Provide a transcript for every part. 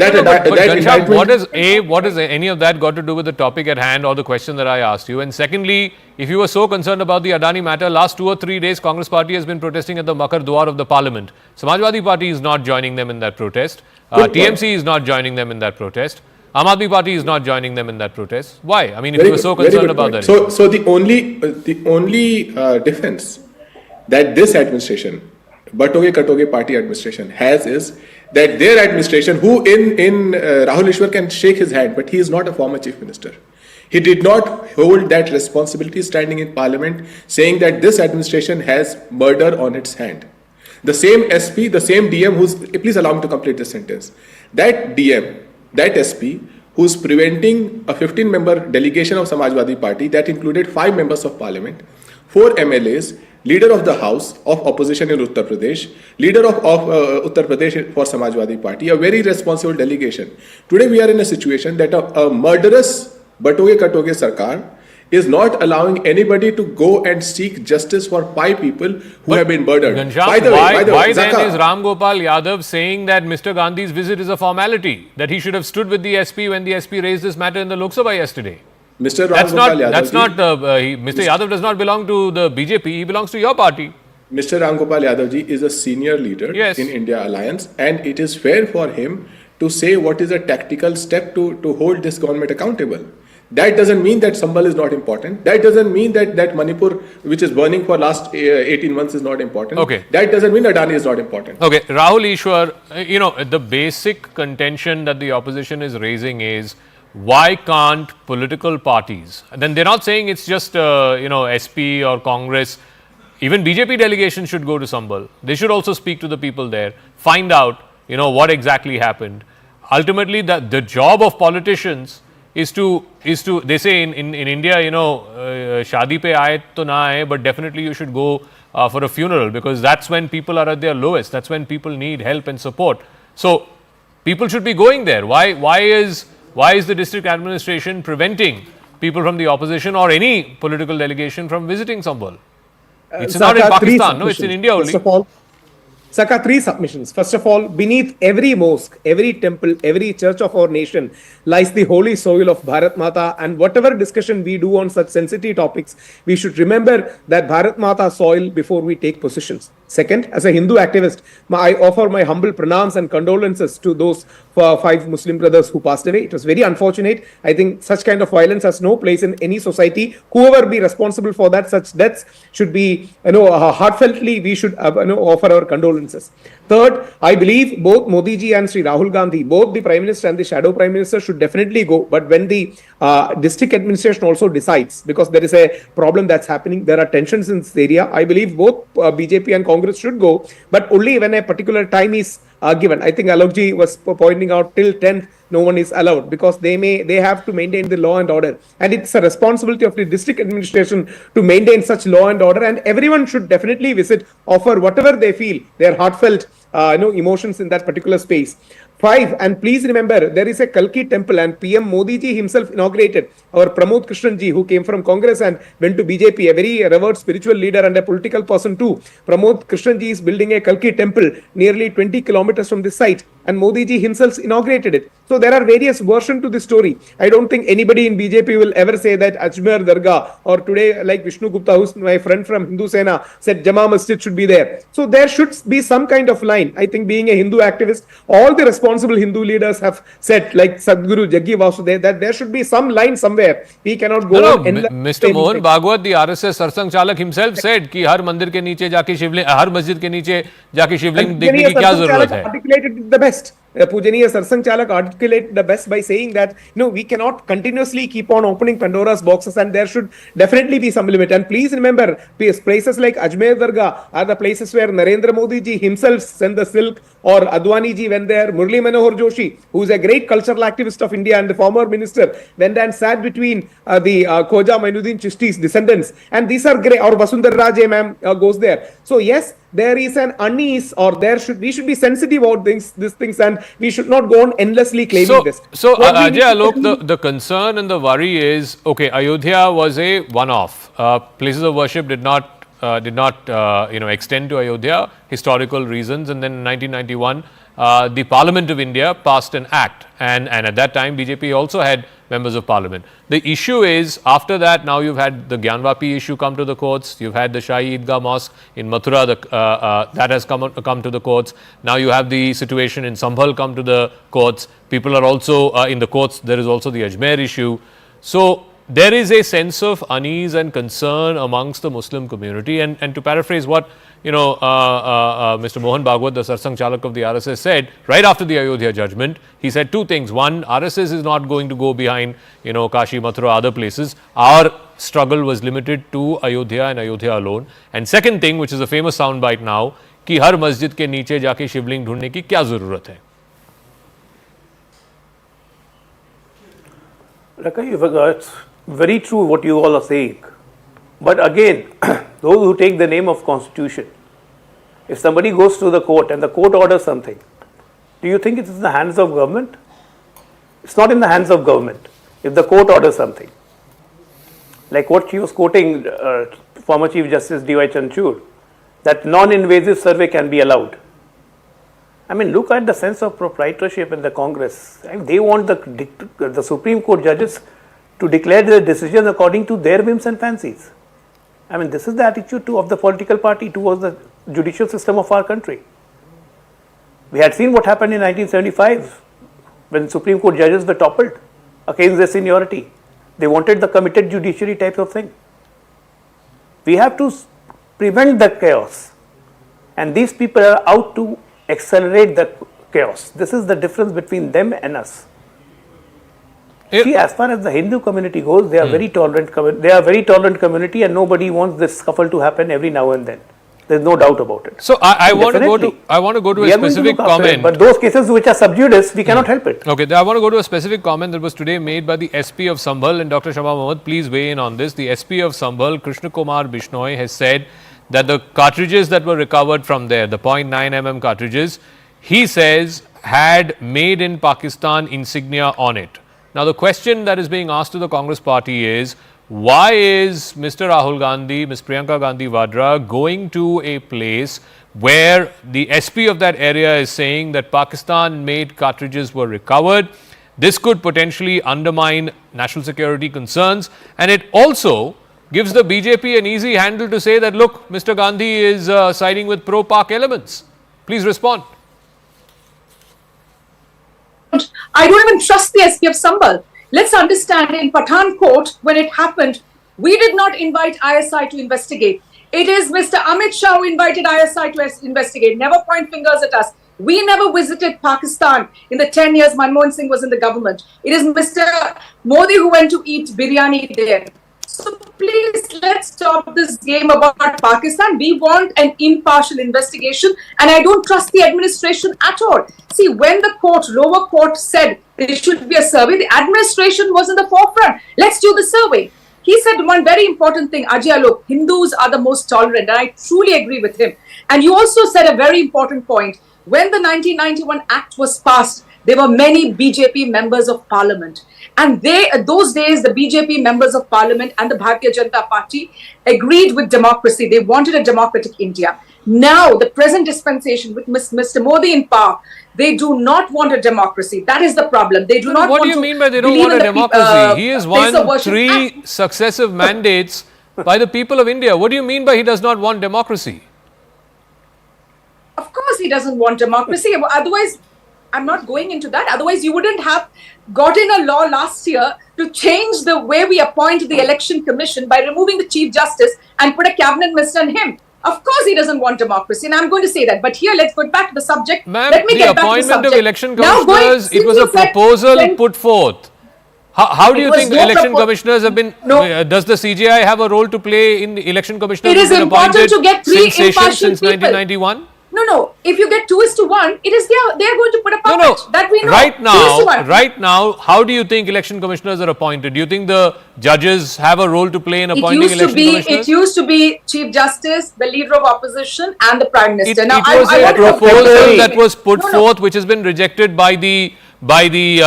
That, No, but that Ghanshyam, indictment, what is any of that got to do with the topic at hand or the question that I asked you? And secondly, if you were so concerned about the Adani matter, last 2 or 3 days, Congress party has been protesting at the Makar Dwar of the Parliament. Samajwadi Party is not joining them in that protest. Good point. TMC is not joining them in that protest. Aam Aadmi Party is not joining them in that protest. Why? I mean, if very you were good, so very concerned good about point. that. So the only defense that this administration, Batoge Katoge party administration has is that their administration, who in Rahul Ishwar can shake his hand, but he is not a former chief minister. He did not hold that responsibility standing in parliament saying that this administration has murder on its hand. The same SP, the same DM who's, please allow me to complete this sentence. That DM, that SP who's preventing a 15-member delegation of Samajwadi Party that included 5 members of parliament, 4 MLAs, leader of the house of opposition in Uttar Pradesh, leader of Uttar Pradesh for Samajwadi Party, a very responsible delegation. Today we are in a situation that a murderous Batoge Katoge Sarkar is not allowing anybody to go and seek justice for 5 people who have been murdered. Ghanshyam, why then is Ram Gopal Yadav saying that Mr. Gandhi's visit is a formality, that he should have stood with the SP when the SP raised this matter in the Lok Sabha yesterday? Mr. Ram Gopal Yadav Mr. Yadav does not belong to the BJP, he belongs to your party. Mr. Ram Gopal Yadav ji is a senior leader Yes. in India Alliance, and it is fair for him to say what is a tactical step to hold this government accountable. That doesn't mean that Sambhal is not important. That doesn't mean that Manipur, which is burning for last 18 months, is not important. Okay. That doesn't mean Adani is not important. Okay, Rahul Ishwar, the basic contention that the opposition is raising is, why can't political parties, then they're not saying it's just, SP or Congress, even BJP delegation should go to Sambhal. They should also speak to the people there, find out, what exactly happened. Ultimately, the job of politicians is to they say in India, shadi pe aaye to na aaye, but definitely you should go for a funeral, because that's when people are at their lowest. That's when people need help and support. So people should be going there. Why is the district administration preventing people from the opposition or any political delegation from visiting Sambhal? It's not in Pakistan, no, it's in India only. First of all, Saka, 3 submissions. First of all, beneath every mosque, every temple, every church of our nation lies the holy soil of Bharat Mata, and whatever discussion we do on such sensitive topics, we should remember that Bharat Mata soil before we take positions. Second, as a Hindu activist, I offer my humble pranams and condolences to those 5 Muslim brothers who passed away. It was very unfortunate. I think such kind of violence has no place in any society. Whoever be responsible for that, such deaths should be, heartfeltly, we should offer our condolences. Third, I believe both Modi ji and Sri Rahul Gandhi, both the Prime Minister and the Shadow Prime Minister should definitely go. But when the district administration also decides, because there is a problem that's happening, there are tensions in this area, I believe both BJP and Congress should go, but only when a particular time is given. I think Alokji was pointing out till 10th, no one is allowed, because they have to maintain the law and order, and it's a responsibility of the district administration to maintain such law and order, and everyone should definitely visit, offer whatever they feel, their heartfelt emotions in that particular space. 5, and please remember, there is a Kalki temple, and PM Modi ji himself inaugurated. Our Pramod Krishnan ji, who came from Congress and went to BJP, a very revered spiritual leader and a political person too. Pramod Krishnan ji is building a Kalki temple nearly 20 kilometers from this site, and Modi ji himself inaugurated it. So there are various versions to this story. I don't think anybody in BJP will ever say that Ajmer Dargah, or today like Vishnu Gupta, who's my friend from Hindu Sena, said Jama Masjid should be there. So there should be some kind of line. I think, being a Hindu activist, all the responsible Hindu leaders have said, like Sadhguru Jaggi Vasudev, that there should be some line somewhere. We cannot go on. Mr. Mohan Bhagwat, the RSS Sarsang Chalak himself said कि हर मंदिर के नीचे जाके शिवलिंग, हर मस्जिद के नीचे जाके शिवलिंग देखने की क्या जरूरत है? Articulated it the best. Pujaniya Sarsang Chalak articulated the best by saying that we cannot continuously keep on opening Pandora's boxes, and there should definitely be some limit. And please remember, places like Ajmer Dargah are the places where Narendra Modi ji himself sent the silk, or Advani ji went there. Murli Manohar Joshi, who is a great cultural activist of India and the former minister, went and sat between the Khoja Mainuddin Chishti's descendants, and these are great. Or Vasundhara Raje ma'am goes there. So yes, there is an unease, or we should be sensitive about these things, and we should not go on endlessly claiming this. So Ajay Alok, the concern and the worry is, okay, Ayodhya was a one-off. Places of worship did not extend to Ayodhya, historical reasons, and then in 1991 the Parliament of India passed an act, and at that time BJP also had members of parliament. The issue is, after that, now you've had the Gyanvapi issue come to the courts, you've had the Shahi Idgah Mosque in Mathura, that has come to the courts. Now you have the situation in Sambhal come to the courts. People are also in the courts. There is also the Ajmer issue. So there is a sense of unease and concern amongst the Muslim community. And to paraphrase what Mr. Mohan Bhagwat, the Sarsang Chalak of the RSS, said right after the Ayodhya judgment, he said two things. One, RSS is not going to go behind, Kashi, Mathura, other places. Our struggle was limited to Ayodhya and Ayodhya alone. And second thing, which is a famous soundbite now, कि हर मस्जिद के नीचे जाके शिवलिंग ढूंढने की क्या जरूरत है? It's very true what you all are saying. But again, those who take the name of constitution, if somebody goes to the court and the court orders something, do you think it is in the hands of government? It's not in the hands of government. If the court orders something, like what she was quoting, former Chief Justice D.Y. Chanchur, that non-invasive survey can be allowed. I mean, look at the sense of proprietorship in the Congress. I mean, they want the Supreme Court judges to declare their decisions according to their whims and fancies. I mean, this is the attitude of the political party towards the judicial system of our country. We had seen what happened in 1975 when Supreme Court judges were toppled against their seniority. They wanted the committed judiciary type of thing. We have to prevent the chaos, and these people are out to accelerate the chaos. This is the difference between them and us. See, as far as the Hindu community goes, they are very tolerant. They are very tolerant community, and nobody wants this scuffle to happen every now and then. There's no doubt about it. So I want to go to a specific comment. But those cases which are sub judice, we cannot help it. Okay, I want to go to a specific comment that was today made by the SP of Sambhal, and Dr. Shama Mohammed, please weigh in on this. The SP of Sambhal, Krishna Kumar Bishnoi, has said that the cartridges that were recovered from there, the 0.9 mm cartridges, he says had made in Pakistan insignia on it. Now, the question that is being asked to the Congress party is, why is Mr. Rahul Gandhi, Ms. Priyanka Gandhi Vadra going to a place where the SP of that area is saying that Pakistan-made cartridges were recovered? This could potentially undermine national security concerns, and it also gives the BJP an easy handle to say that, look, Mr. Gandhi is siding with pro-Pak elements. Please respond. I don't even trust the SP of Sambhal. Let's understand, in Pathankot, when it happened, we did not invite ISI to investigate. It is Mr. Amit Shah who invited ISI to investigate. Never point fingers at us. We never visited Pakistan in the 10 years Manmohan Singh was in the government. It is Mr. Modi who went to eat biryani there. So please, let's stop this game about Pakistan. We want an impartial investigation, and I don't trust the administration at all. See, when the lower court said there should be a survey, the administration was in the forefront. Let's do the survey. He said one very important thing, Ajay, look, Hindus are the most tolerant, and I truly agree with him. And you also said a very important point. When the 1991 Act was passed, there were many BJP members of parliament. And those days, the BJP members of parliament and the Bharatiya Janata Party agreed with democracy. They wanted a democratic India. Now, the present dispensation with Mr. Modi in power, they do not want a democracy. That is the problem. They do not want to. What do you mean by they don't want a democracy? He has won 3 successive mandates by the people of India. What do you mean by he does not want democracy? Of course, he doesn't want democracy. Otherwise, I'm not going into that. Otherwise, you wouldn't have gotten a law last year to change the way we appoint the election commission by removing the chief justice and put a cabinet minister on him. Of course, he doesn't want democracy, and I'm going to say that. But here, let's go back to the subject. Ma'am, Let me get back to the appointment subject. of election commissioners, it was a proposal put forth. How do you think election commissioners have been? No. Does the CJI have a role to play in the election commissioners? It is important to get 3 impartial since people. 1991. No. If you get 2:1, it is they are going to put a puppet. No. That we know. Right now, how do you think election commissioners are appointed? Do you think the judges have a role to play in appointing election commissioners? It used to be Chief Justice, the leader of opposition, and the Prime Minister. It was a proposal that was put forth, which has been rejected by the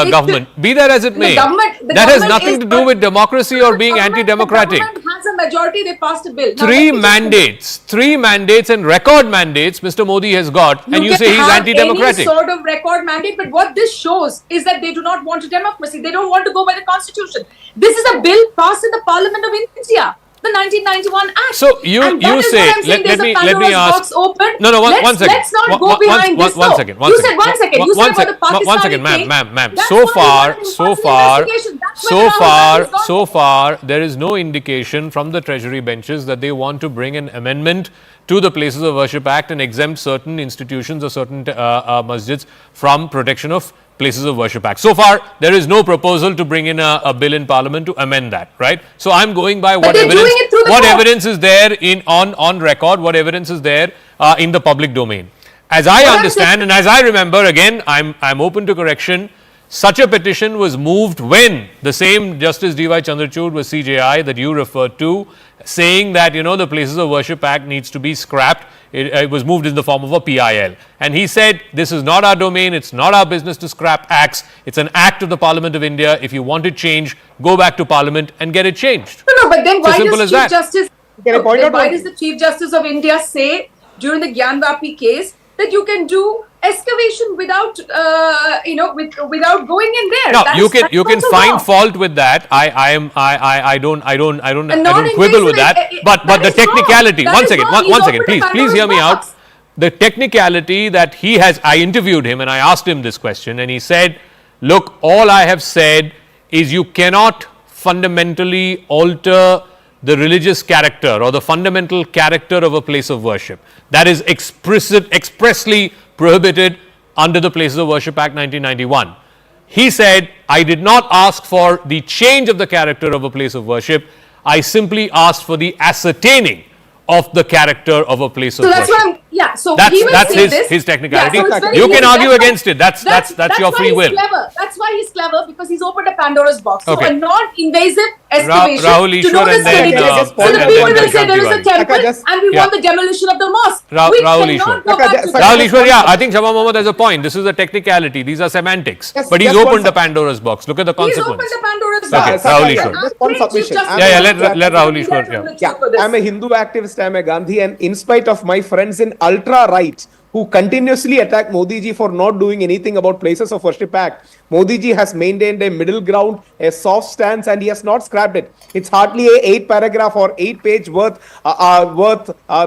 government. Be that as it may, that has nothing to do with democracy or being anti-democratic. The government has a a majority, they passed a bill. Now, Three let me just- mandates and record mandates Mr. Modi has got, and you can say he's have anti-democratic. Any sort of record mandate, but what this shows is that they do not want a democracy. They don't want to go by the constitution. This is a bill passed in the Parliament of India, the 1991 Act. So you say, let me ask. Open. No, one second. Let's not go behind this. One second. You said one second. You said about the Pakistani One second, thing. ma'am. That's So why we want investigation. That's where Rahul Gandhi's so far, there is no indication from the Treasury benches that they want to bring an amendment to the Places of Worship Act and exempt certain institutions or certain masjids from protection of Places of Worship Act. So far, there is no proposal to bring in a bill in Parliament to amend that, right? So I'm going by what evidence is there on record, what evidence is there in the public domain. As I understand and as I remember, again, I'm open to correction. Such a petition was moved when the same Justice D.Y. Chandrachud was CJI that you referred to, saying that, the Places of Worship Act needs to be scrapped. It was moved in the form of a PIL. And he said, this is not our domain, it's not our business to scrap acts, it's an act of the Parliament of India. If you want it changed, go back to Parliament and get it changed. No, but then why simple does as Chief that. Justice, Can I point out why one- does the Chief Justice of India say during the Gyanvapi case that you can do excavation without, without going in there? Now, That's you can also find wrong. fault with that. I don't quibble with that. non-invasive, But that the is wrong. technicality. That One is second. wrong. One He's second. opened a Please hear me Pandora's out. box. The technicality that he has, I interviewed him and I asked him this question, and he said, look, all I have said is you cannot fundamentally alter the religious character or the fundamental character of a place of worship. That is expressly prohibited under the Places of Worship Act 1991. He said, I did not ask for the change of the character of a place of worship. I simply asked for the ascertaining of the character of a place of So that's worship. what so That's he will say this. his technicality. Yeah, so it's very You can easy. argue That's why- against it. That's your why free he's will. Clever. That's why he's clever, because he's opened a Pandora's box. So Okay. a non-invasive excavation Rahul to Ishwar know the and then, significance. and So the then people will Bikram say there is a Singh temple Badal. and we Yeah. want the demolition of the mosque. Rahul We Ishwar. cannot go back to Rahul that. Ishwar, I think Jama Masjid has a point. This is a technicality. These are semantics. Yes, but he's just one opened the sec- Pandora's box. Look at the He's consequence. opened the Pandora's Okay, box. Rahul yeah, Ishwar. just one submission. Yeah, let Rahul Ishwar. Yeah. I'm a Hindu activist, I'm a Gandhi, and in spite of my friends in ultra-right who continuously attack Modi ji for not doing anything about Places of Worship Act, Modi ji has maintained a middle ground, a soft stance, and he has not scrapped it. It's hardly a 8-paragraph or 8-page worth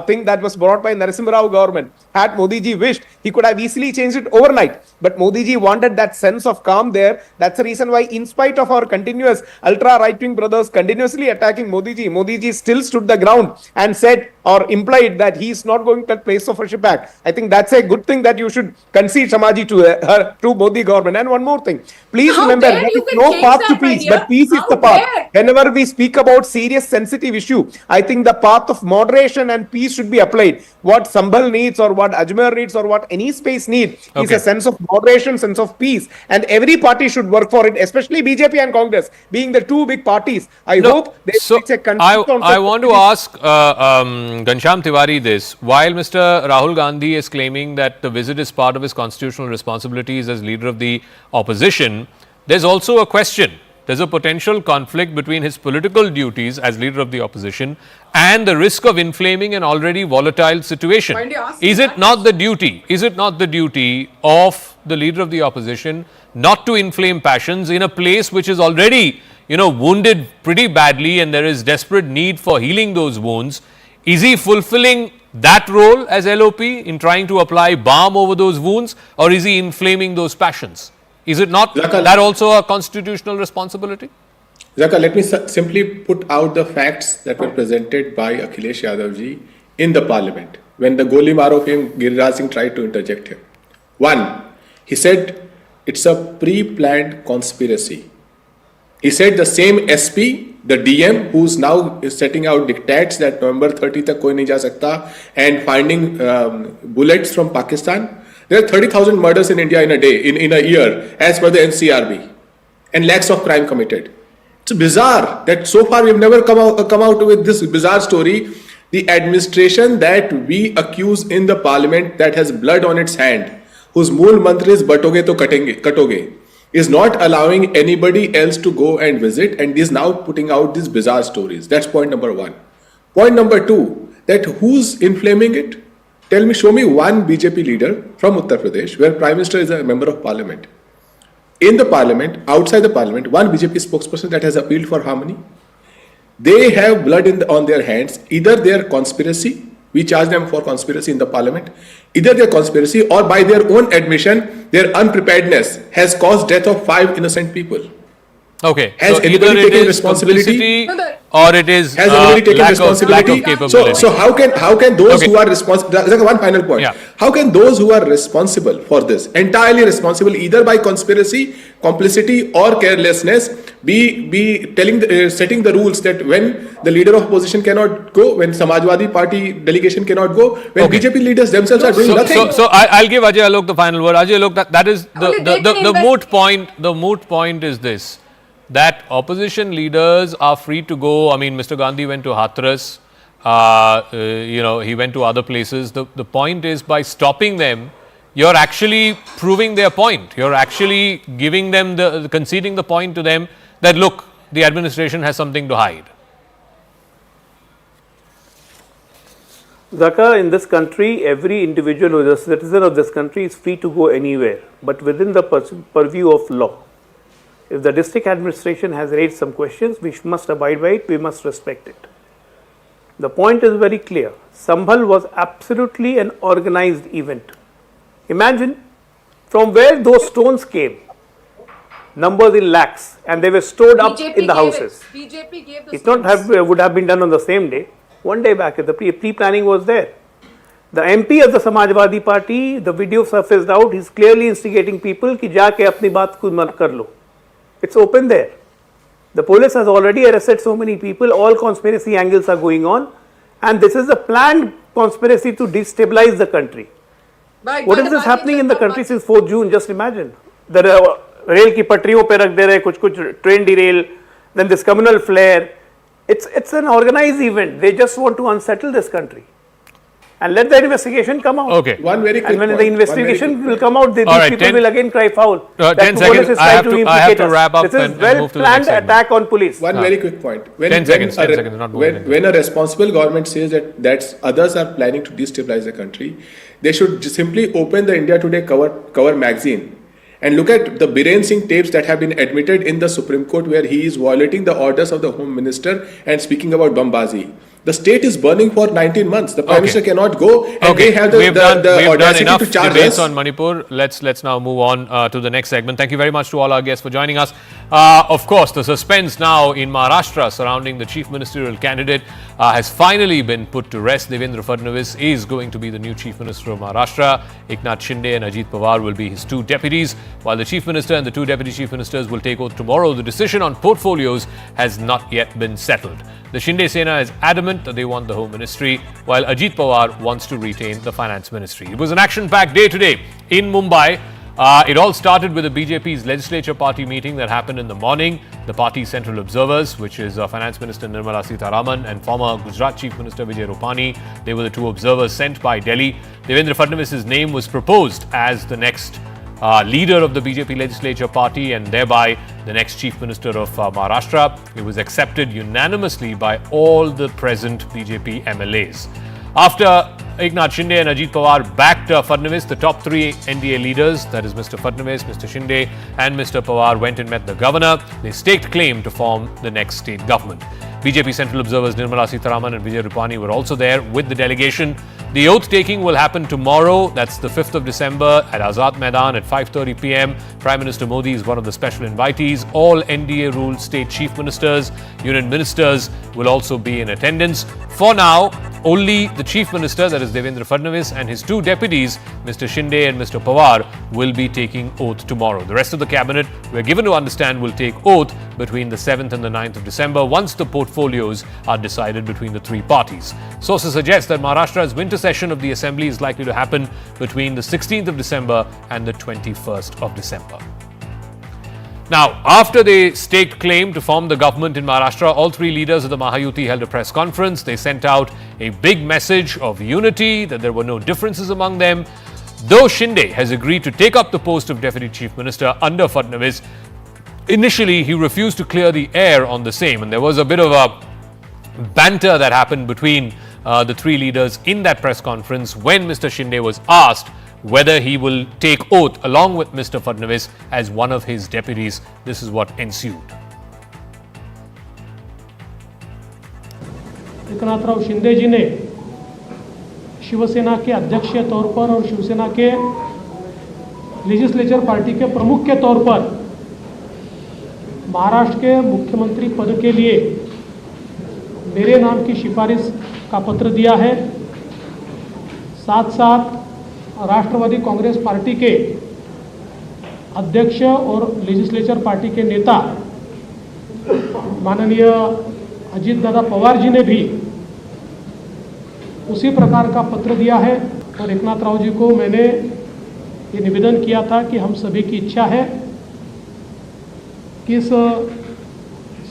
thing that was brought by Narasimha Rao government. Had Modi ji wished, he could have easily changed it overnight. But Modi ji wanted that sense of calm there. That's the reason why, in spite of our continuous ultra right-wing brothers continuously attacking Modi ji still stood the ground and said or implied that he is not going to Place of Worship Act. I think that's a good thing that you should concede, Samaji, to Modi government. And one more thing, please How remember, dare there you is can no change path to that, my peace, dear? but peace is How the path. dare? Whenever we speak about serious, sensitive issue, I think the path of moderation and peace should be applied. What Sambhal needs or what Ajmer needs or what any space needs is Okay. a sense of moderation, sense of peace. And every party should work for it, especially BJP and Congress, being the two big parties. I hope they reach a consensus on I such want to ask Ghanshyam Tiwari this. While Mr. Rahul Gandhi is claiming that the visit is part of his constitutional responsibilities as leader of the opposition, there's also a question. There's a potential conflict between his political duties as leader of the opposition and the risk of inflaming an already volatile situation. Why do you ask Is that? it not the duty of the leader of the opposition not to inflame passions in a place which is already, wounded pretty badly and there is desperate need for healing those wounds? Is he fulfilling that role as LOP in trying to apply balm over those wounds, or is he inflaming those passions? Is it not Zakal. that also a constitutional responsibility? Zaka, let me simply put out the facts that were presented by Akhilesh Yadav ji in the parliament when the Goli Maro fame Giriraj Singh tried to interject him. One, he said it's a pre-planned conspiracy. He said the same SP, the DM, who's now is setting out dictates that November 30 tak koi nahi ja sakta and finding bullets from Pakistan. There are 30,000 murders in India in a day, in a year, as per the NCRB, and lakhs of crime committed. It's bizarre that so far we've never come out with this bizarre story. The administration that we accuse in the parliament that has blood on its hand, whose mool mantra is batoge to katoge, is not allowing anybody else to go and visit, and is now putting out these bizarre stories. That's point number one. Point number two, that who's inflaming it? Tell me, show me one BJP leader from Uttar Pradesh where Prime Minister is a member of Parliament. In the Parliament, outside the Parliament, one BJP spokesperson that has appealed for harmony. They have blood on their hands. Either their conspiracy, we charge them for conspiracy in the Parliament, either their conspiracy or by their own admission, their unpreparedness has caused death of 5 innocent people. Okay. Has so anybody either it taken is responsibility? complicity or it is Has anybody taken lack responsibility? of capability. So how can those Okay. who are responsible? One final point. Yeah. How can those who are responsible for this, entirely responsible either by conspiracy, complicity, or carelessness, be telling setting the rules that when the leader of opposition cannot go, when Samajwadi Party delegation cannot go, when Okay. BJP leaders themselves are doing nothing? So I'll give Ajay Alok the final word. Ajay Alok, that is Only they can the moot point. The moot point is this, that opposition leaders are free to go. I mean, Mr. Gandhi went to Hathras. He went to other places. The point is, by stopping them, you're actually proving their point. You're actually giving them conceding the point to them that, look, the administration has something to hide. Zaka, in this country, every individual who is a citizen of this country is free to go anywhere, but within the purview of law. If the district administration has raised some questions, we must abide by it, we must respect it. The point is very clear. Sambhal was absolutely an organized event. Imagine from where those stones came, numbers in lakhs, and they were stored up BJP in the gave houses. it. BJP gave the It not stones. would have been done on the same day. One day back, the pre-planning was there. The MP of the Samajwadi Party, the video surfaced out, he's clearly instigating people कि जाके अपनी बात खुद मत कर लो. It's open there. The police has already arrested so many people, all conspiracy angles are going on, and this is a planned conspiracy to destabilize the country. What is this happening in the country since 4th June? Just imagine. The rail ki patriyon pe rakh de rahe, kuch train derail, then this communal flare. It's an organized event. They just want to unsettle this country. And let the investigation come out. Okay. One very quick And when point. the investigation will come out, these All right, people 10 will again cry foul. 10 that seconds. police is I trying have to implicate us. wrap up This is and move to the next well-planned segment. attack on police. One very quick point. 10 seconds, 10 seconds, not more than 10 when a responsible government says that others are planning to destabilize the country, they should just simply open the India Today cover magazine and look at the Biren Singh tapes that have been admitted in the Supreme Court, where he is violating the orders of the Home Minister and speaking about Bambazi. The state is burning for 19 months. The Prime Minister cannot go, and they have the We've done audacity enough to charge debates us. on Manipur. Let's now move on to the next segment. Thank you very much to all our guests for joining us. Of course, the suspense now in Maharashtra surrounding the chief ministerial candidate has finally been put to rest. Devendra Fadnavis is going to be the new chief minister of Maharashtra. Eknath Shinde and Ajit Pawar will be his two deputies, while the chief minister and the two deputy chief ministers will take oath tomorrow. The decision on portfolios has not yet been settled. The Shinde Sena is adamant that they want the Home Ministry, while Ajit Pawar wants to retain the Finance Ministry. It was an action-packed day today in Mumbai. It all started with the BJP's legislature party meeting that happened in the morning. The party's central observers, which is Finance Minister Nirmala Sitharaman and former Gujarat Chief Minister Vijay Rupani, they were the two observers sent by Delhi. Devendra Fadnavis' name was proposed as the next leader of the BJP legislature party and thereby the next chief minister of Maharashtra. It was accepted unanimously by all the present BJP MLAs. After Eknath Shinde and Ajit Pawar backed Fadnavis, the top three NDA leaders, that is Mr. Fadnavis, Mr. Shinde and Mr. Pawar, went and met the governor. They staked claim to form the next state government. BJP central observers Nirmala Sitharaman and Vijay Rupani were also there with the delegation. The oath taking will happen tomorrow, that's the 5th of December at Azad Maidan at 5:30 p.m. Prime Minister Modi is one of the special invitees. All NDA ruled state chief ministers, union ministers will also be in attendance. For now, only the chief minister, that is Devendra Fadnavis, and his two deputies, Mr. Shinde and Mr. Pawar, will be taking oath tomorrow. The rest of the cabinet, we're given to understand, will take oath between the 7th and the 9th of December once the portfolios are decided between the three parties. Sources suggest that Maharashtra's winter session of the assembly is likely to happen between the 16th of December and the 21st of December. Now, after they staked claim to form the government in Maharashtra, all three leaders of the Mahayuti held a press conference. They sent out a big message of unity, that there were no differences among them. Though Shinde has agreed to take up the post of Deputy Chief Minister under Fadnavis, initially he refused to clear the air on the same, and there was a bit of a banter that happened between the three leaders in that press conference when Mr. Shinde was asked whether he will take oath along with Mr. Fadnavis as one of his deputies. This is what ensued. Eknathrao Shinde जी ने शिवसेना के अध्यक्ष के तौर पर और शिवसेना के legislature party के प्रमुख के तौर पर महाराष्ट्र के मुख्यमंत्री पद के लिए मेरे नाम की सिफारिश का पत्र दिया है। साथ साथ राष्ट्रवादी कांग्रेस पार्टी के अध्यक्ष और लेजिस्लेचर पार्टी के नेता माननीय अजीत दादा पवार जी ने भी उसी प्रकार का पत्र दिया है और एकनाथ राव जी को मैंने ये निवेदन किया था कि हम सभी की इच्छा है कि इस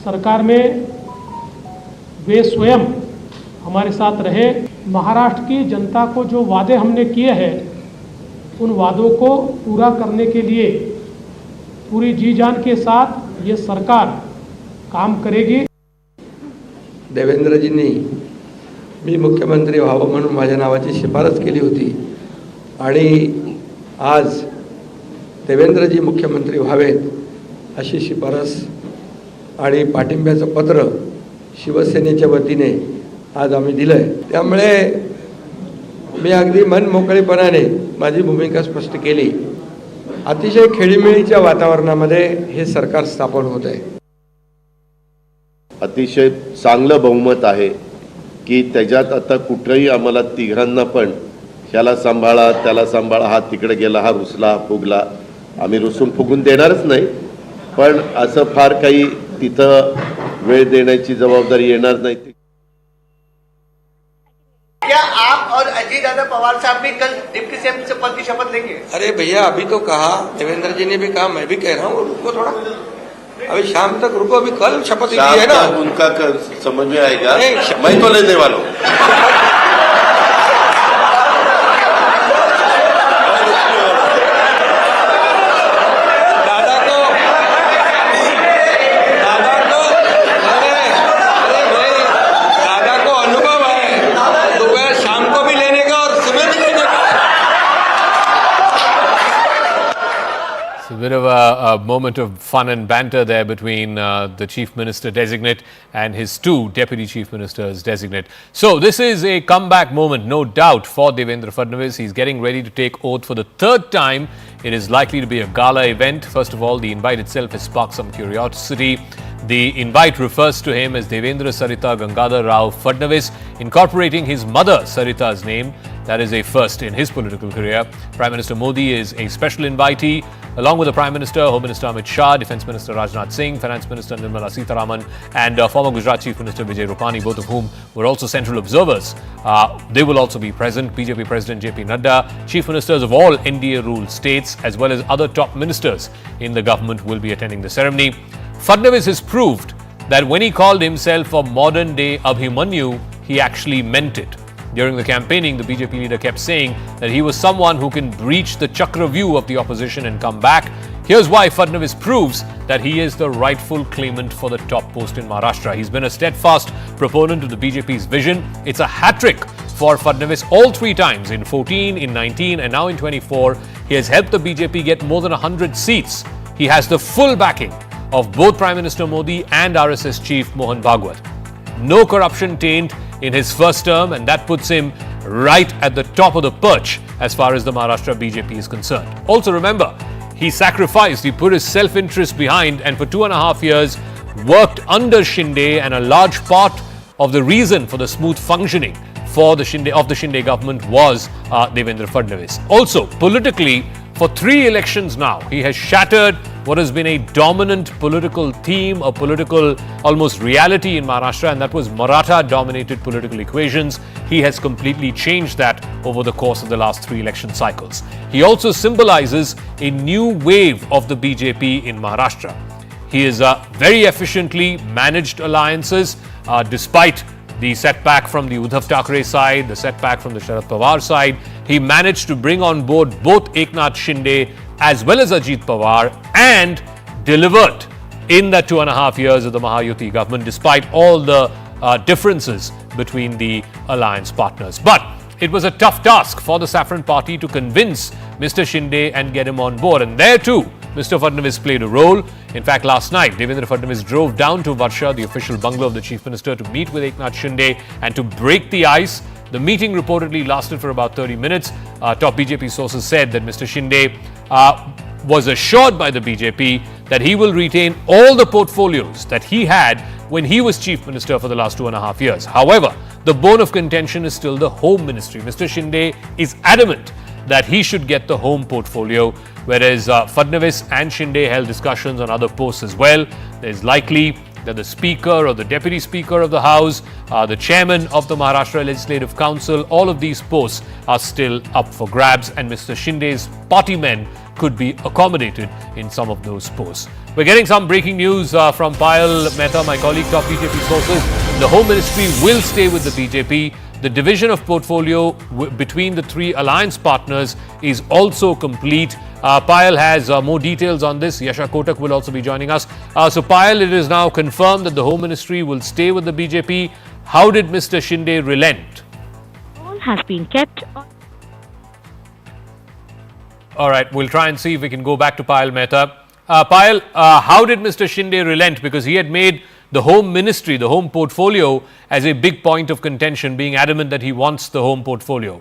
सरकार में वे स्वयं हमारे साथ रहे। महाराष्ट्र की जनता को जो वादे हमने किए हैं उन वादों को पूरा करने के लिए पूरी जी जान के साथ ये सरकार काम करेगी। देवेंद्रजींनी मी मुख्यमंत्री व्हावं म्हणून माझ्या नावाची शिफारस केली होती आणि आज देवेंद्रजी मुख्यमंत्री व्हावेत अशी शिफारस आणि पाठिंब्याचं पत्र शिवसेनेच्या वतीने आज आम्ही दिलंय। त्यामुळे मी अगदी मन मोकळेपणाने माझी भूमिका स्पष्ट केली। अतिशय खेळीमेळीच्या वातावरणामध्ये हे सरकार स्थापन होत आहे। अतिशय चांगलं बहुमत आहे की त्याच्यात आता कुठेही आम्हाला तिघांना पण ह्याला सांभाळा त्याला सांभाळा, हा तिकडे गेला, हा रुसला फुगला, आम्ही रुसून फुगून देणारच नाही, पण असं फार काही तिथं वेळ देण्याची जबाबदारी येणार नाही। क्या आप और अजीत दादा पवार साहब भी कल डिप्टी सीएम से पद की शपथ लेंगे? अरे भैया अभी तो कहा, देवेंद्र जी ने भी कहा, मैं भी कह रहा हूँ रुको थोड़ा, अभी शाम तक रुको, अभी कल शपथ ली है ना। उनका समझ में आएगा, मैं तो लेने वाला हूँ। A bit of a moment of fun and banter there between the Chief Minister designate and his two Deputy Chief Ministers designate. So this is a comeback moment, no doubt, for Devendra Fadnavis. He's getting ready to take oath for the third time. It is likely to be a gala event. First of all, the invite itself has sparked some curiosity. The invite refers to him as Devendra Sarita Gangadhar Rao Fadnavis, incorporating his mother Sarita's name. That is a first in his political career. Prime Minister Modi is a special invitee, along with the Prime Minister, Home Minister Amit Shah, Defence Minister Rajnath Singh, Finance Minister Nirmala Sitharaman, and former Gujarat Chief Minister Vijay Rupani, both of whom were also central observers. They will also be present. BJP President JP Nadda, Chief Ministers of all NDA-ruled states, as well as other top ministers in the government will be attending the ceremony. Fadnavis has proved that when he called himself a modern-day Abhimanyu, he actually meant it. During the campaigning, the BJP leader kept saying that he was someone who can breach the chakra view of the opposition and come back. Here's why Fadnavis proves that he is the rightful claimant for the top post in Maharashtra. He's been a steadfast proponent of the BJP's vision. It's a hat-trick for Fadnavis all three times, in 14, in 19 and now in 24. He has helped the BJP get more than 100 seats. He has the full backing of both Prime Minister Modi and RSS Chief Mohan Bhagwat. No corruption taint in his first term, and that puts him right at the top of the perch as far as the Maharashtra BJP is concerned. Also remember, he sacrificed, he put his self-interest behind, and for 2.5 years worked under Shinde, and a large part of the reason for the smooth functioning for the Shinde government was Devendra Fadnavis. Also, politically, for 3 elections now, he has shattered what has been a dominant political theme, a political almost reality in Maharashtra, and that was Maratha-dominated political equations. He has completely changed that over the course of the last 3 election cycles. He also symbolizes a new wave of the BJP in Maharashtra. He has very efficiently managed alliances despite the setback from the Uddhav Thackeray side, the setback from the Sharad Pawar side. He managed to bring on board both Eknath Shinde as well as Ajit Pawar and delivered in the 2.5 years of the Mahayuti government, despite all the differences between the alliance partners. But it was a tough task for the Saffron Party to convince Mr. Shinde and get him on board. And there too, Mr. Fadnavis played a role. In fact, last night, Devendra Fadnavis drove down to Varsha, the official bungalow of the Chief Minister, to meet with Eknath Shinde and to break the ice. The meeting reportedly lasted for about 30 minutes. Top BJP sources said that Mr. Shinde was assured by the BJP that he will retain all the portfolios that he had when he was Chief Minister for the last 2.5 years. However, the bone of contention is still the Home Ministry. Mr. Shinde is adamant that he should get the home portfolio, whereas Fadnavis and Shinde held discussions on other posts as well. There is likely that the Speaker or the Deputy Speaker of the House, the Chairman of the Maharashtra Legislative Council, all of these posts are still up for grabs, and Mr. Shinde's party men could be accommodated in some of those posts. We're getting some breaking news from Payal Mehta, my colleague, top BJP sources. The Home Ministry will stay with the BJP. The division of portfolio between the three alliance partners is also complete. Payal has more details on this. Yasha Kotak will also be joining us. So Payal, it is now confirmed that the Home Ministry will stay with the BJP. How did Mr. Shinde relent? All has been kept on. All right, we'll try and see if we can go back to Payal Mehta. Payal, how did Mr. Shinde relent? Because he had made the Home Ministry, the home portfolio, as a big point of contention, being adamant that he wants the home portfolio.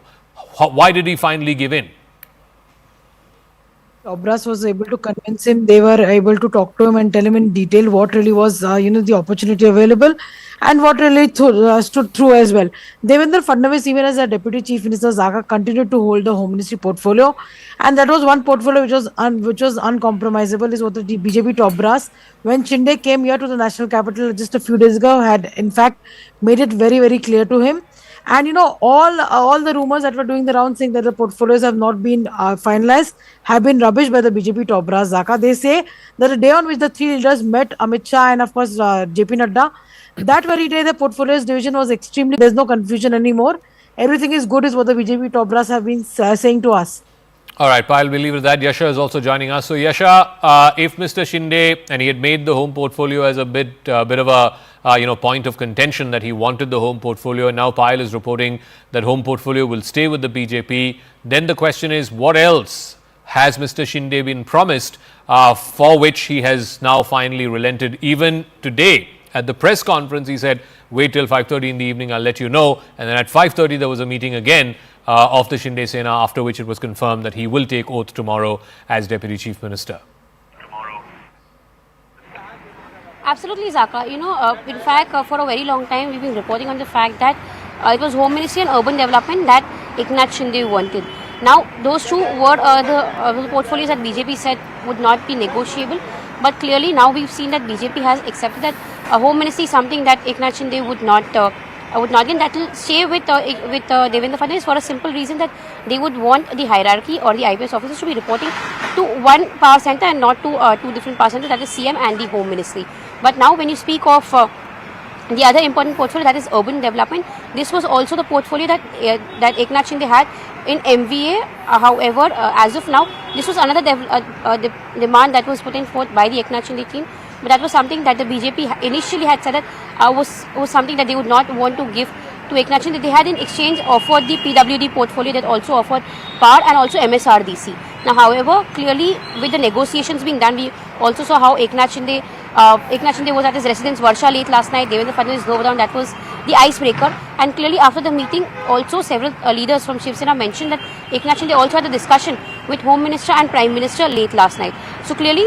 Why did he finally give in? Obras was able to convince him. They were able to talk to him and tell him in detail what really was, the opportunity available and what really stood through as well. Devendra Fadnavis, even as a Deputy Chief Minister, Zaka continued to hold the Home Ministry portfolio, and that was one portfolio which was uncompromisable. Is what the BJP top brass, when Shinde came here to the national capital just a few days ago, had in fact made it very, very clear to him. And all the rumors that were doing the round saying that the portfolios have not been finalized have been rubbished by the BJP top brass, Zaka. They say that the day on which the three leaders met, Amit Shah and of course JP Nadda, that very day the portfolios division was extremely, there's no confusion anymore. Everything is good is what the BJP top brass have been saying to us. All right, Payal, we'll leave it at that. Yasha is also joining us. So Yasha, if Mr. Shinde, and he had made the home portfolio as a bit of a point of contention that he wanted the home portfolio, and now Payal is reporting that home portfolio will stay with the BJP, then the question is, what else has Mr. Shinde been promised for which he has now finally relented? Even today at the press conference, he said, wait till 5:30 in the evening, I'll let you know. And then at 5:30, there was a meeting again of the Shinde Sena, after which it was confirmed that he will take oath tomorrow as Deputy Chief Minister. Absolutely, Zaka. In fact, for a very long time, we've been reporting on the fact that it was Home Ministry and Urban Development that Eknath Shinde wanted. Now, those two were the portfolios that BJP said would not be negotiable. But clearly, now we've seen that BJP has accepted that Home Ministry is something that Eknath Shinde would not get. That will stay with Devendra Fadnavis for a simple reason that they would want the hierarchy or the IPS officers to be reporting to one power center and not to two different power centers, that is CM and the Home Ministry. But now when you speak of the other important portfolio, that is urban development, this was also the portfolio that Eknath Shinde had in MVA. However, as of now, this was another demand that was put in forth by the Eknath Shinde team. But that was something that the BJP initially had said that was something that they would not want to give to Eknath Shinde. They had in exchange offered the PWD portfolio, that also offered PAR and also MSRDC. Now, however, clearly with the negotiations being done, we also saw how Eknath Shinde was at his residence Varsha late last night. Devendra Fadnavis drove down. That was the icebreaker. And clearly after the meeting, also several leaders from Shiv Sena mentioned that Eknath Shinde also had a discussion with Home Minister and Prime Minister late last night. So clearly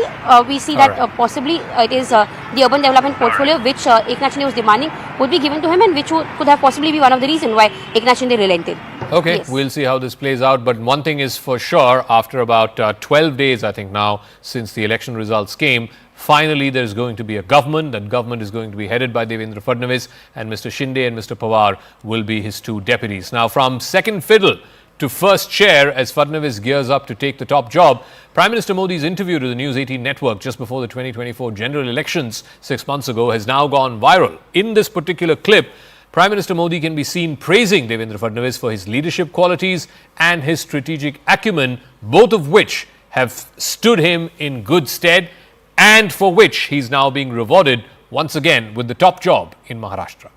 we see that possibly it is the urban development portfolio which Eknath Shinde was demanding would be given to him, and which could have possibly be one of the reasons why Eknath Shinde relented. Okay, yes. We'll see how this plays out. But one thing is for sure, after about 12 days, I think now, since the election results came, finally there is going to be a government. That government is going to be headed by Devendra Fadnavis, and Mr. Shinde and Mr. Pawar will be his two deputies. Now, from second fiddle to first chair as Fadnavis gears up to take the top job, Prime Minister Modi's interview to the News 18 network just before the 2024 general elections 6 months ago has now gone viral. In this particular clip, Prime Minister Modi can be seen praising Devendra Fadnavis for his leadership qualities and his strategic acumen, both of which have stood him in good stead and for which he's now being rewarded once again with the top job in Maharashtra.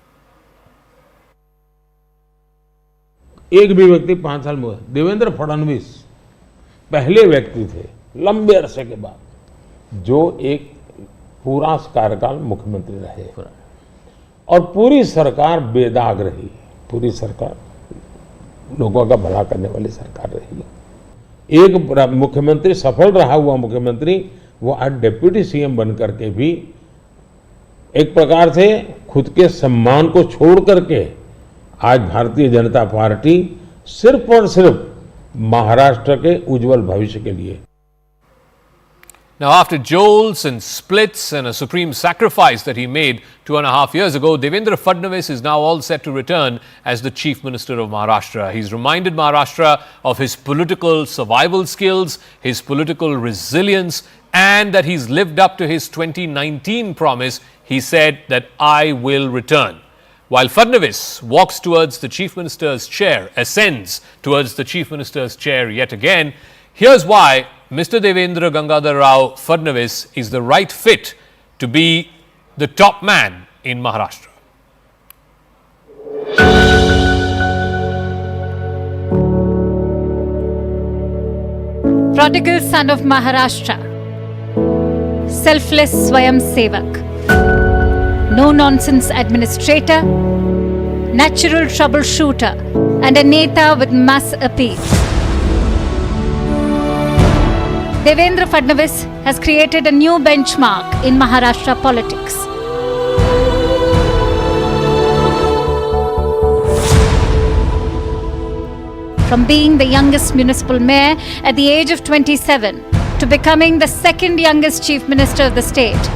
एक भी व्यक्ति 5 साल में, देवेंद्र फडणवीस पहले व्यक्ति थे लंबे अरसे के बाद जो एक पूरा कार्यकाल मुख्यमंत्री रहे और पूरी सरकार बेदाग रही, पूरी सरकार लोगों का भला करने वाली सरकार रही। एक मुख्यमंत्री सफल रहा हुआ मुख्यमंत्री वो आज डिप्टी सीएम बन करके भी एक प्रकार से खुद के सम्मान को छोड़ करके आज भारतीय जनता पार्टी सिर्फ और सिर्फ महाराष्ट्र के उज्जवल भविष्य के लिए। Now, after jolts and splits and a supreme sacrifice that he made 2.5 years ago, Devendra Fadnavis is now all set to return as the Chief Minister of Maharashtra. He's reminded Maharashtra of his political survival skills, his political resilience, and that he's lived up to his 2019 promise. He said that I will return. While Fadnavis walks towards the Chief Minister's chair, ascends towards the Chief Minister's chair yet again, here's why Mr. Devendra Gangadhar Rao Fadnavis is the right fit to be the top man in Maharashtra. Prodigal son of Maharashtra, selfless Swayam Sevak, no-nonsense administrator, natural troubleshooter, and a neta with mass appeal. Devendra Fadnavis has created a new benchmark in Maharashtra politics. From being the youngest municipal mayor at the age of 27 to becoming the second youngest chief minister of the state,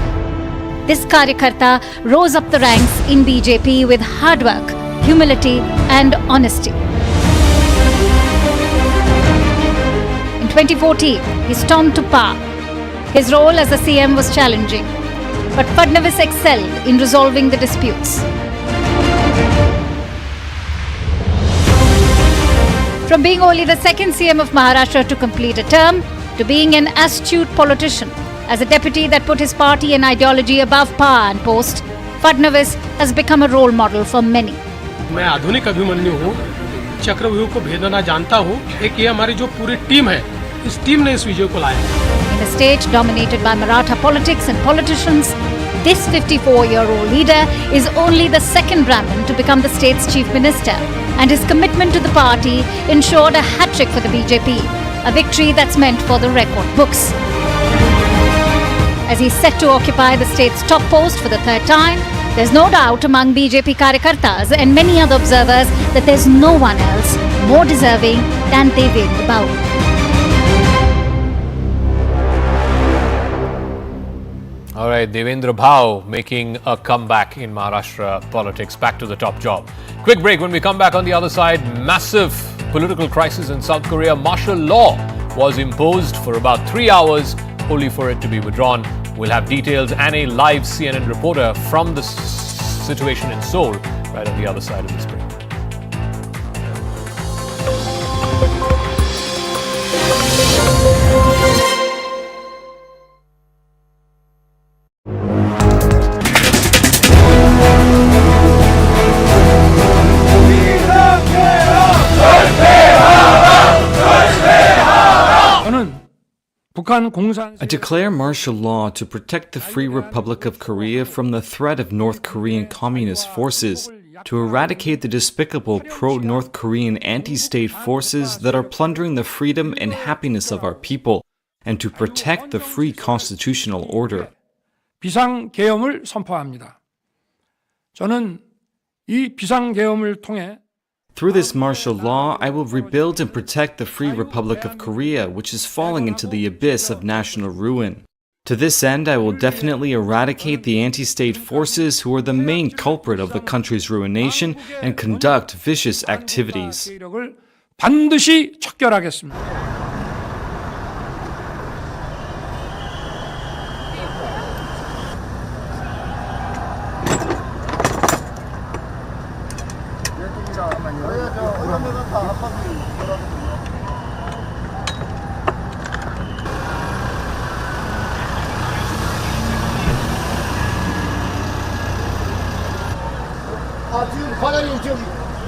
this Karyakarta rose up the ranks in BJP with hard work, humility and honesty. In 2014, he stormed to power. His role as the CM was challenging, but Fadnavis excelled in resolving the disputes. From being only the second CM of Maharashtra to complete a term, to being an astute politician, as a deputy that put his party and ideology above power and post, Fadnavis has become a role model for many. मैं आधुनिक अभिमन्यु हूँ, चक्रव्यूह को भेदना जानता हूँ। एक ये हमारी जो पूरी टीम है, इस टीम ने इस विजय को लाया। In a state dominated by Maratha politics and politicians, this 54-year-old leader is only the second Brahmin to become the state's chief minister, and his commitment to the party ensured a hat-trick for the BJP, a victory that's meant for the record books. As he's set to occupy the state's top post for the third time, there's no doubt among BJP Karyakartas and many other observers that there's no one else more deserving than Devendra Badal. All right, Devendra Bhau making a comeback in Maharashtra politics, back to the top job. Quick break. When we come back on the other side, massive political crisis in South Korea. Martial law was imposed for about 3 hours, only for it to be withdrawn. We'll have details and a live CNN reporter from the situation in Seoul right on the other side of this break. I declare martial law to protect the Free Republic of Korea from the threat of North Korean communist forces, to eradicate the despicable pro-North Korean anti-state forces that are plundering the freedom and happiness of our people, and to protect the free constitutional order. 비상계엄을 선포합니다. 저는 이 비상계엄을 통해 Through this martial law, I will rebuild and protect the Free Republic of Korea, which is falling into the abyss of national ruin. To this end, I will definitely eradicate the anti-state forces who are the main culprit of the country's ruination and conduct vicious activities. 반드시 척결하겠습니다. 지금 과장님 지금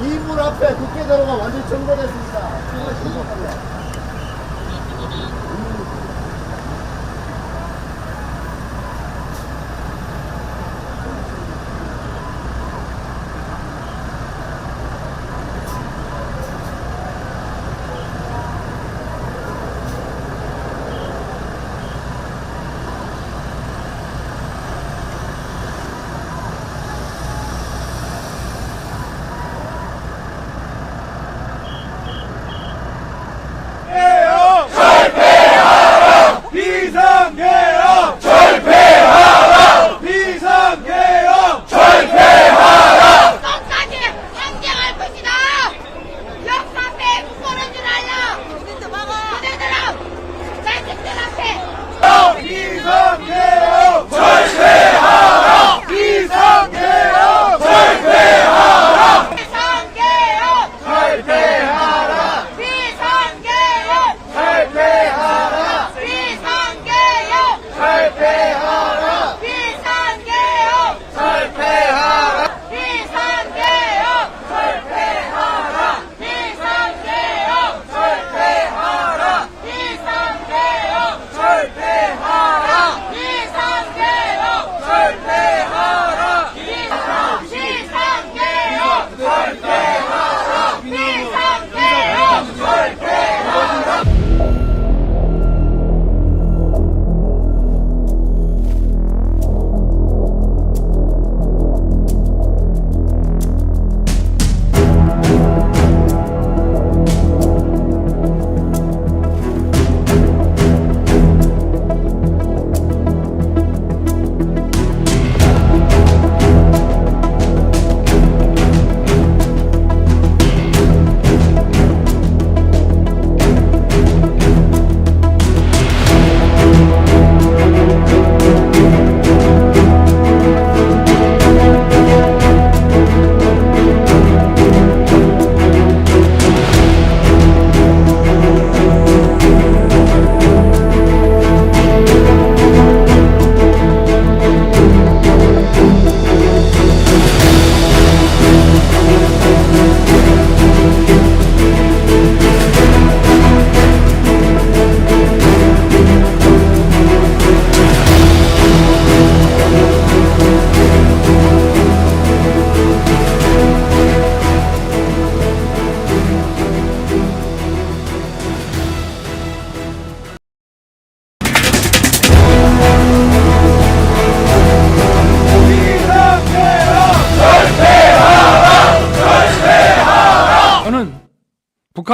이불 앞에 국회대로가 완전히 점거됐습니다.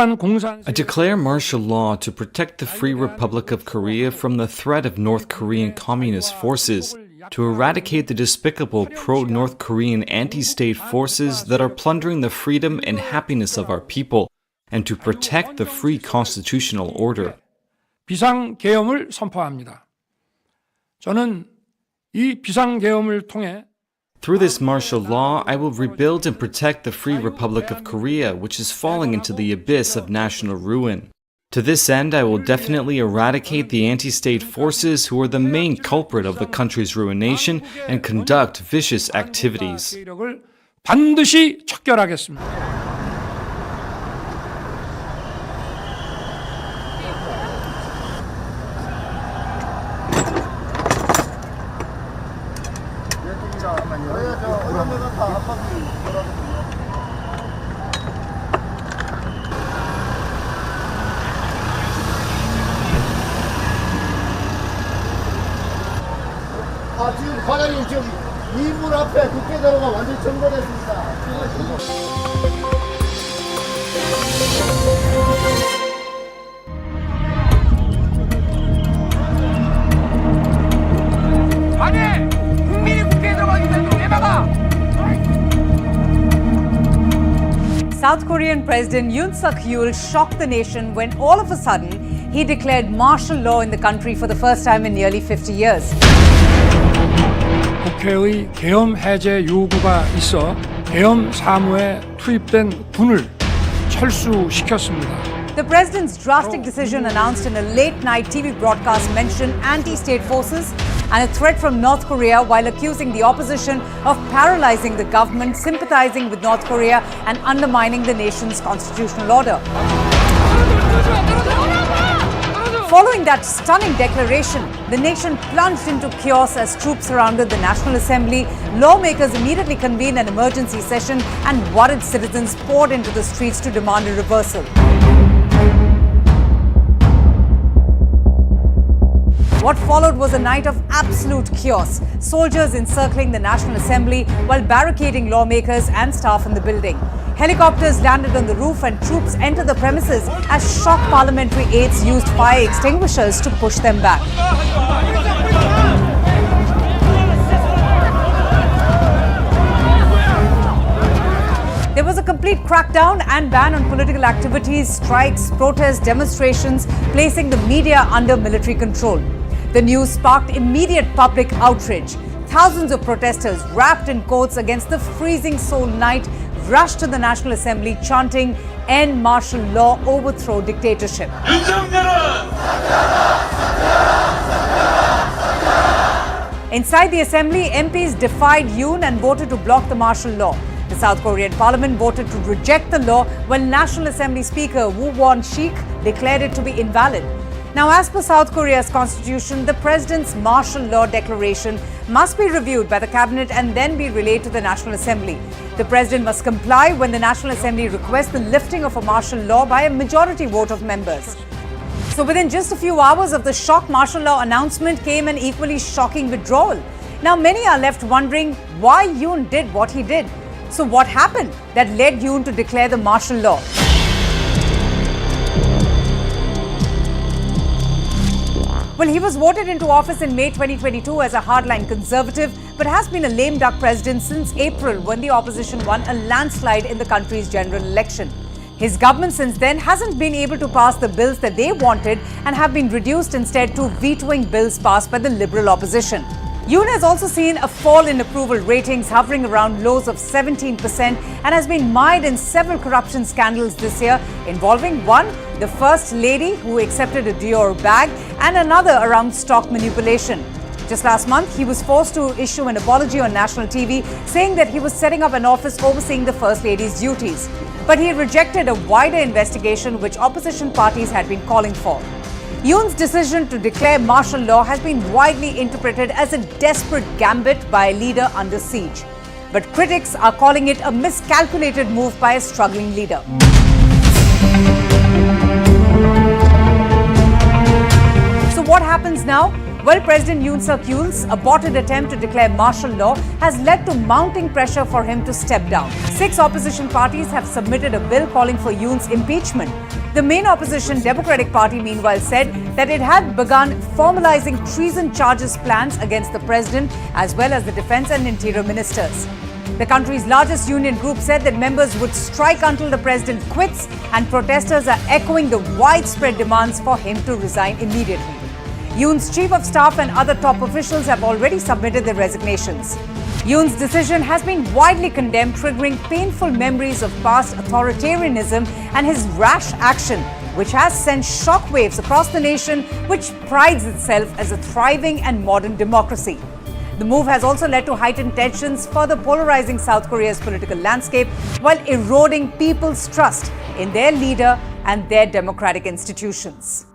I declare martial law to protect the Free Republic of Korea from the threat of North Korean communist forces, to eradicate the despicable pro-North Korean anti-state forces that are plundering the freedom and happiness of our people, and to protect the free constitutional order. 비상계엄을 선포합니다. 저는 이 비상계엄을 통해 Through this martial law, I will rebuild and protect the Free Republic of Korea, which is falling into the abyss of national ruin. To this end, I will definitely eradicate the anti-state forces who are the main culprit of the country's ruination and conduct vicious activities. 반드시 척결하겠습니다. 지금 과장님 지금 이불 앞에 국회대로가 완전히 점거됐습니다. 아니 국민이 국회에 들어가기 전에 왜 막아? South Korean President Yoon Suk-yeol shocked the nation when all of a sudden he declared martial law in the country for the first time in nearly 50 years. 국회의 계엄 해제 요구가 있어 계엄 사무에 투입된 군을 철수시켰습니다. The president's drastic decision announced in a late-night TV broadcast mentioned anti-state forces and a threat from North Korea, while accusing the opposition of paralyzing the government, sympathizing with North Korea and undermining the nation's constitutional order. Following that stunning declaration, the nation plunged into chaos as troops surrounded the National Assembly. Lawmakers immediately convened an emergency session and worried citizens poured into the streets to demand a reversal. What followed was a night of absolute chaos. Soldiers encircling the National Assembly while barricading lawmakers and staff in the building. Helicopters landed on the roof and troops entered the premises as shocked parliamentary aides used fire extinguishers to push them back. There was a complete crackdown and ban on political activities, strikes, protests, demonstrations, placing the media under military control. The news sparked immediate public outrage. Thousands of protesters, wrapped in coats against the freezing Seoul night, rushed to the National Assembly chanting, "End martial law, overthrow dictatorship." Inside the Assembly, MPs defied Yoon and voted to block the martial law. The South Korean parliament voted to reject the law, while National Assembly Speaker Woo Won-sik declared it to be invalid. Now, as per South Korea's constitution, the president's martial law declaration must be reviewed by the cabinet and then be relayed to the National Assembly. The president must comply when the National Assembly requests the lifting of a martial law by a majority vote of members. So within just a few hours of the shock martial law announcement came an equally shocking withdrawal. Now, many are left wondering why Yoon did what he did. So what happened that led Yoon to declare the martial law? Well, he was voted into office in May 2022 as a hardline conservative, but has been a lame duck president since April, when the opposition won a landslide in the country's general election. His government since then hasn't been able to pass the bills that they wanted and have been reduced instead to vetoing bills passed by the liberal opposition. Yoon has also seen a fall in approval ratings, hovering around lows of 17%, and has been mired in several corruption scandals this year, involving one, the First Lady, who accepted a Dior bag, and another around stock manipulation. Just last month, he was forced to issue an apology on national TV, saying that he was setting up an office overseeing the First Lady's duties. But he rejected a wider investigation which opposition parties had been calling for. Yoon's decision to declare martial law has been widely interpreted as a desperate gambit by a leader under siege. But critics are calling it a miscalculated move by a struggling leader. So what happens now? Well, President Yoon Suk-yeol's aborted attempt to declare martial law has led to mounting pressure for him to step down. 6 opposition parties have submitted a bill calling for Yoon's impeachment. The main opposition Democratic Party, meanwhile, said that it had begun formalizing treason charges plans against the president as well as the defense and interior ministers. The country's largest union group said that members would strike until the president quits, and protesters are echoing the widespread demands for him to resign immediately. Yoon's chief of staff and other top officials have already submitted their resignations. Yoon's decision has been widely condemned, triggering painful memories of past authoritarianism and his rash action, which has sent shockwaves across the nation, which prides itself as a thriving and modern democracy. The move has also led to heightened tensions, further polarizing South Korea's political landscape while eroding people's trust in their leader and their democratic institutions.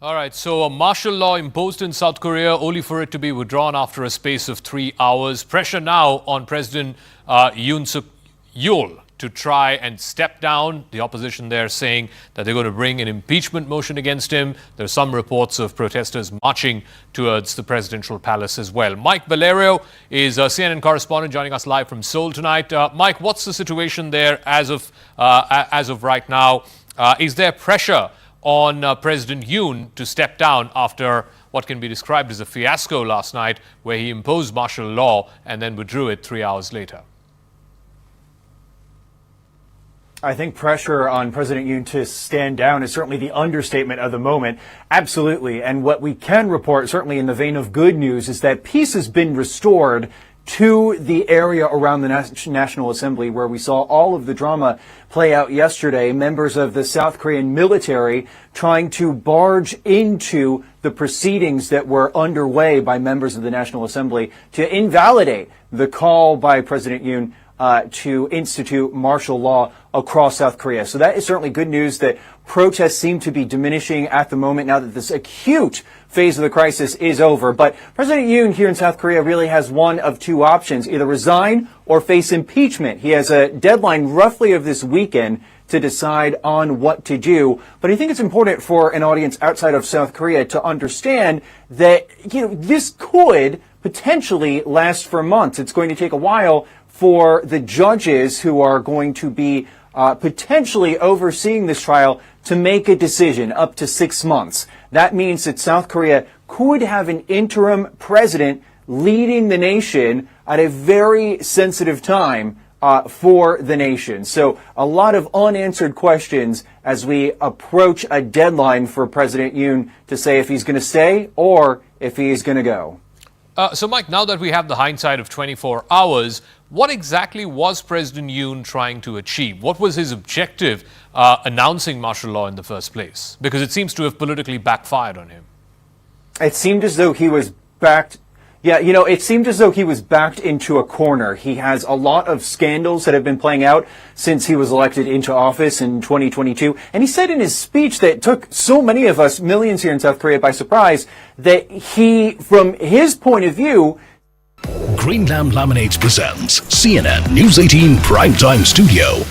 All right, so a martial law imposed in South Korea, only for it to be withdrawn after a space of 3 hours. Pressure now on President Yoon Suk-yeol to try and step down. The opposition there saying that they're going to bring an impeachment motion against him. There are some reports of protesters marching towards the presidential palace as well. Mike Valerio is a CNN correspondent joining us live from Seoul tonight. Mike, what's the situation there as of right now? Is there pressure on President Yoon to step down after what can be described as a fiasco last night, where he imposed martial law and then withdrew it 3 hours later? I think pressure on President Yoon to stand down is certainly the understatement of the moment. Absolutely. And what we can report, certainly in the vein of good news, is that peace has been restored to the area around the National Assembly where we saw all of the drama play out yesterday. Members of the South Korean military trying to barge into the proceedings that were underway by members of the National Assembly to invalidate the call by President Yoon to institute martial law across South Korea. So that is certainly good news that protests seem to be diminishing at the moment now that this acute phase of the crisis is over. But President Yoon here in South Korea really has one of two options, either resign or face impeachment. He has a deadline roughly of this weekend to decide on what to do. But I think it's important for an audience outside of South Korea to understand that, this could potentially last for months. It's going to take a while for the judges who are going to be potentially overseeing this trial to make a decision, up to 6 months. That means that South Korea could have an interim president leading the nation at a very sensitive time for the nation. So a lot of unanswered questions as we approach a deadline for President Yoon to say if he's going to stay or if he is going to go. So, Mike, now that we have the hindsight of 24 hours, what exactly was President Yoon trying to achieve? What was his objective announcing martial law in the first place? Because it seems to have politically backfired on him. It seemed as though he was backed. Yeah, it seemed as though he was backed into a corner. He has a lot of scandals that have been playing out since he was elected into office in 2022. And he said in his speech that took so many of us, millions here in South Korea, by surprise, that he, from his point of view, Green Lamb Laminates presents CNN News 18 Primetime Studio.